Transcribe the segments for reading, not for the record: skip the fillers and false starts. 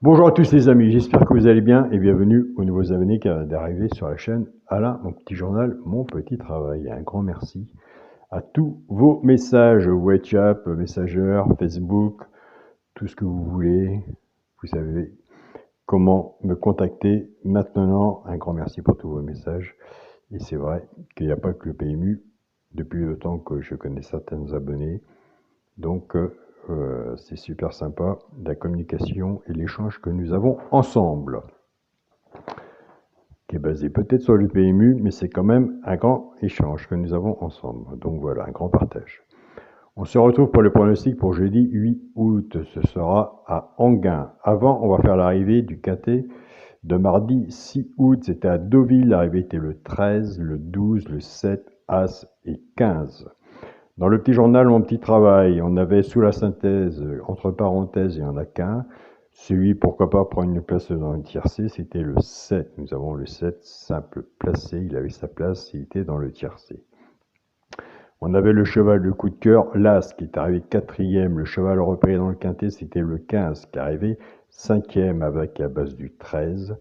Bonjour à tous les amis, j'espère que vous allez bien et bienvenue aux nouveaux abonnés qui viennent d'arriver sur la chaîne Alain, mon petit journal, mon petit travail. Un grand merci à tous vos messages, WhatsApp, Messenger, Facebook, tout ce que vous voulez. Vous savez comment me contacter maintenant. Un grand merci pour tous vos messages. Et c'est vrai qu'il n'y a pas que le PMU depuis le temps que je connais certains abonnés. Donc, c'est super sympa, la communication et l'échange que nous avons ensemble, qui est basé peut-être sur le PMU, mais c'est quand même un grand échange que nous avons ensemble. Donc voilà, un grand partage. On se retrouve pour le pronostic pour jeudi 8 août. Ce sera à Enghien. Avant, on va faire l'arrivée du quintet de mardi 6 août. C'était à Deauville. L'arrivée était le 13, le 12, le 7, As et 15. Dans le petit journal, mon petit travail, on avait sous la synthèse, entre parenthèses, il n'y en a qu'un. Celui, pourquoi pas, prendre une place dans le tiercé, c'était le 7. Nous avons le 7, simple placé, il avait sa place, il était dans le tiercé. On avait le cheval de coup de cœur, l'As, qui est arrivé quatrième. Le cheval repéré dans le quintet, c'était le 15, qui est arrivé cinquième avec la base du 13.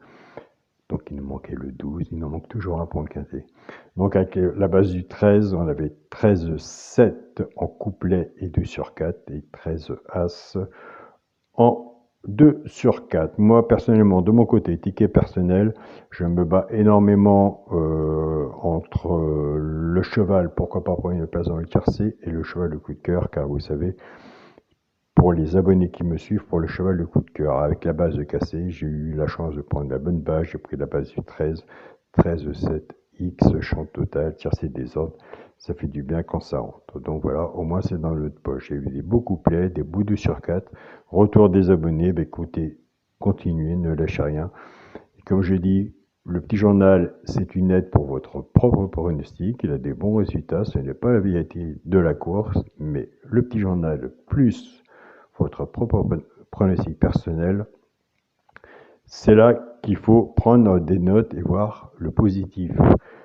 Donc il nous manquait le 12, il nous manque toujours un pour le quintet. Donc avec la base du 13, on avait 13-7 en couplet et 2 sur 4, et 13 As en 2 sur 4. Moi personnellement, de mon côté, ticket personnel, je me bats énormément entre le cheval, pourquoi pas prendre une place dans le tiercé, et le cheval de coup de cœur, car vous savez, pour les abonnés qui me suivent, pour le cheval de coup de cœur, avec la base de cassé, j'ai eu la chance de prendre la bonne base, j'ai pris la base du 13, 13-7, X, champ total, tiercé désordre, ça fait du bien quand ça rentre. Donc voilà, au moins c'est dans l'autre poche. J'ai eu des beaux couplets, des bouts 2 sur 4, retour des abonnés, bah écoutez, continuez, ne lâchez rien. Et comme je dis, le petit journal, c'est une aide pour votre propre pronostic. Il a des bons résultats. Ce n'est pas la vérité de la course, mais le petit journal plus votre propre pronostic personnel, c'est là qu'il faut prendre des notes et voir le positif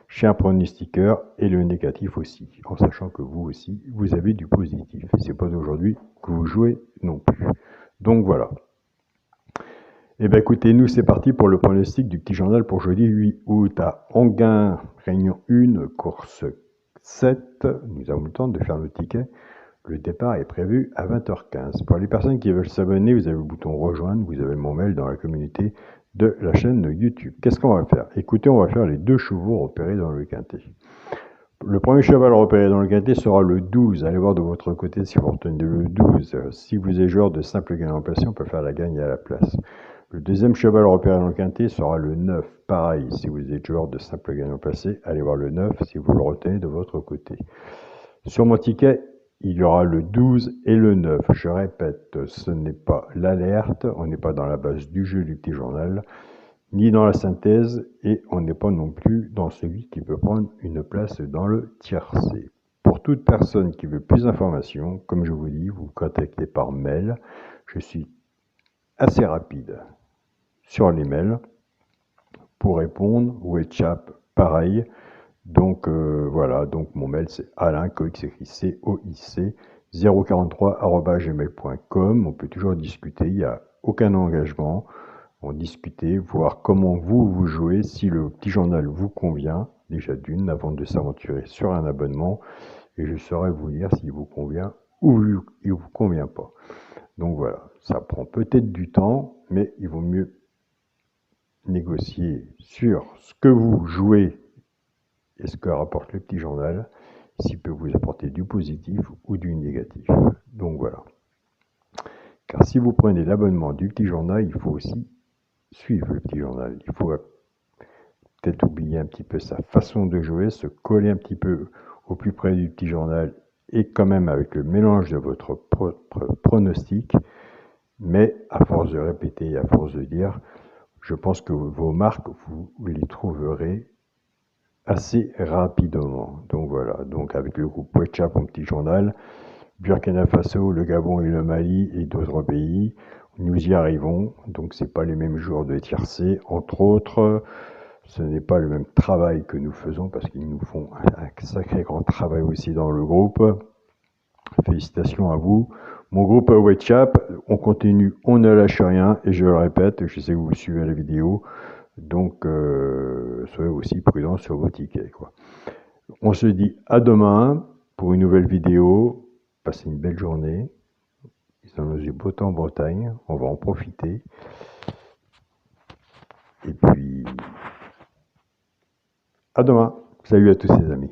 chez un pronostiqueur et le négatif aussi, en sachant que vous aussi, vous avez du positif. C'est pas d'aujourd'hui que vous jouez non plus. Donc voilà. Eh bien écoutez, nous c'est parti pour le pronostic du petit journal pour jeudi 8 août à Enghien, réunion 1, course 7. Nous avons le temps de faire le ticket. Le départ est prévu à 20h15. Pour les personnes qui veulent s'abonner, vous avez le bouton rejoindre, vous avez mon mail dans la communauté de la chaîne YouTube. Qu'est-ce qu'on va faire? Écoutez, on va faire les 2 chevaux repérés dans le quintet. Le premier cheval repéré dans le quintet sera le 12. Allez voir de votre côté si vous retenez le 12. Si vous êtes joueur de simple gagnant en place, on peut faire la gagne à la place. Le deuxième cheval repéré dans le quintet sera le 9. Pareil, si vous êtes joueur de simple gagnant placé, allez voir le 9 si vous le retenez de votre côté. Sur mon ticket, il y aura le 12 et le 9. Je répète, ce n'est pas l'alerte, on n'est pas dans la base du jeu du petit journal, ni dans la synthèse, et on n'est pas non plus dans celui qui peut prendre une place dans le tiercé. Pour toute personne qui veut plus d'informations, comme je vous dis, vous contactez par mail. Je suis assez rapide sur les mails pour répondre. WhatsApp, pareil. Donc voilà, donc mon mail c'est Alain Coic, c'est écrit C-O-I-C 043@gmail.com. On peut toujours discuter, il n'y a aucun engagement. On discuter, voir comment vous jouez, si le petit journal vous convient, déjà d'une, avant de s'aventurer sur un abonnement, et je saurai vous dire s'il vous convient ou il vous convient pas. Donc voilà, ça prend peut-être du temps, mais il vaut mieux négocier sur ce que vous jouez et ce que rapporte le petit journal, s'il peut vous apporter du positif ou du négatif. Donc voilà. Car si vous prenez l'abonnement du petit journal, il faut aussi suivre le petit journal. Il faut peut-être oublier un petit peu sa façon de jouer, se coller un petit peu au plus près du petit journal et quand même avec le mélange de votre propre pronostic. Mais à force de répéter et à force de dire, je pense que vos marques, vous les trouverez assez rapidement. Donc voilà, donc avec le groupe WhatsApp en petit journal, Burkina Faso, le Gabon et le Mali et d'autres pays, nous y arrivons. Donc c'est pas les mêmes jours de tiercé, entre autres. Ce n'est pas le même travail que nous faisons parce qu'ils nous font un sacré grand travail aussi dans le groupe. Félicitations à vous. Mon groupe WhatsApp, on continue, on ne lâche rien, et je le répète, je sais que vous suivez la vidéo, donc soyez aussi prudents sur vos tickets, quoi. On se dit à demain pour une nouvelle vidéo. Passez une belle journée. Il en a eu beau temps en Bretagne, on va en profiter. Et puis, à demain. Salut à tous les amis.